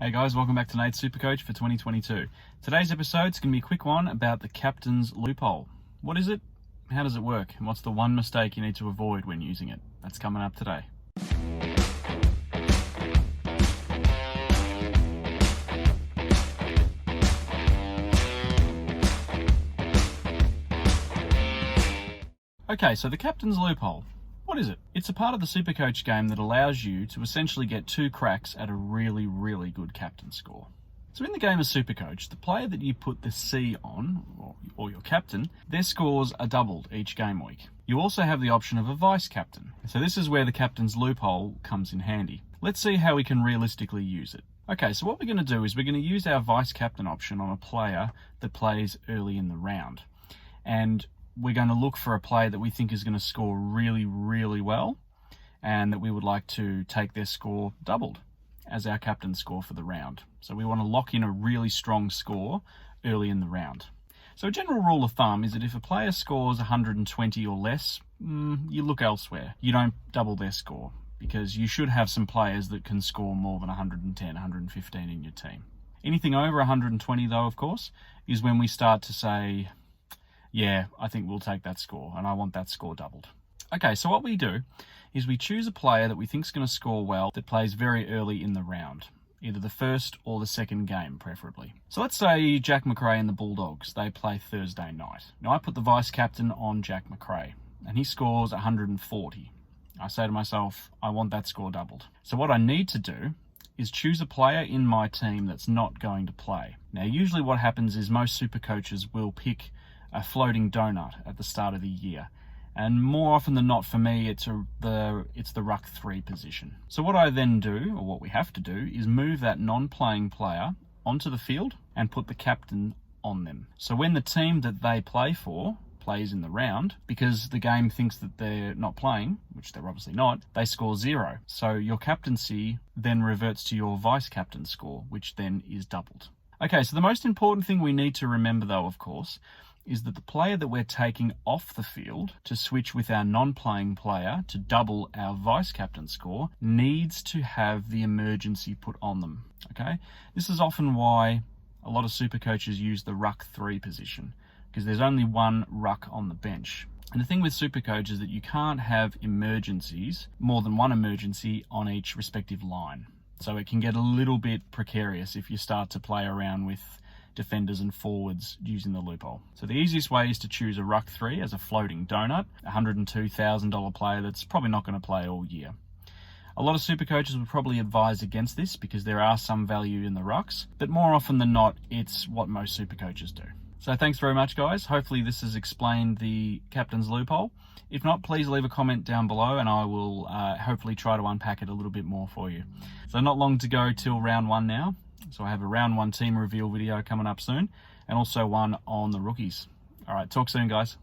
Hey guys, welcome back to Nate's Supercoach for 2022. Today's episode is going to be a quick one about the Captains Loophole. What is it? How does it work? And what's the one mistake you need to avoid when using it? That's coming up today. Okay, so the Captains Loophole. What is it? It's a part of the Supercoach game that allows you to essentially get 2 cracks at a really good captain score. So in the game of Supercoach, the player that you put the C on, or your captain, their scores are doubled each game week. You also have the option of a vice captain. So this is where the Captains Loophole comes in handy. Let's see how we can realistically use it. Okay, so what we're going to do is we're going to use our vice captain option on a player that plays early in the round. And we're going to look for a player that we think is going to score really well, and that we would like to take their score doubled as our captain score for the round. So we want to lock in a really strong score early in the round. So a general rule of thumb is that if a player scores 120 or less, you look elsewhere. You don't double their score, because you should have some players that can score more than 110, 115 in your team. Anything over 120 though, of course, is when we start to say, yeah, I think we'll take that score, and I want that score doubled. Okay, so what we do is we choose a player that we think is going to score well that plays very early in the round, either the first or the second game, preferably. So let's say Jack McRae and the Bulldogs, they play Thursday night. Now I put the vice captain on Jack McRae, and he scores 140. I say to myself, I want that score doubled. So what I need to do is choose a player in my team that's not going to play. Now usually what happens is most super coaches will pick a floating donut at the start of the year, and more often than not for me it's the ruck 3 position. So what I then do, or what we have to do, is move that non-playing player onto the field and put the captain on them. So when the team that they play for plays in the round, because the game thinks that they're not playing, which they're obviously not, they score 0. So your captaincy then reverts to your vice captain score, which then is doubled. Okay, so the most important thing we need to remember though, of course, is that the player that we're taking off the field to switch with our non-playing player to double our vice-captain score needs to have the emergency put on them, okay? This is often why a lot of super coaches use the ruck 3 position, because there's only one ruck on the bench. And the thing with super coach is that you can't have emergencies, more than one emergency on each respective line. So it can get a little bit precarious if you start to play around with defenders and forwards using the loophole. So the easiest way is to choose a ruck 3 as a floating donut, a $102,000 player that's probably not going to play all year. A lot of super coaches would probably advise against this because there are some value in the rucks, but more often than not, it's what most super coaches do. So thanks very much, guys. Hopefully this has explained the Captain's Loophole. If not, please leave a comment down below and I will hopefully try to unpack it a little bit more for you. So not long to go till round 1 now. So I have a round 1 team reveal video coming up soon, and also one on the rookies. All right, talk soon, guys.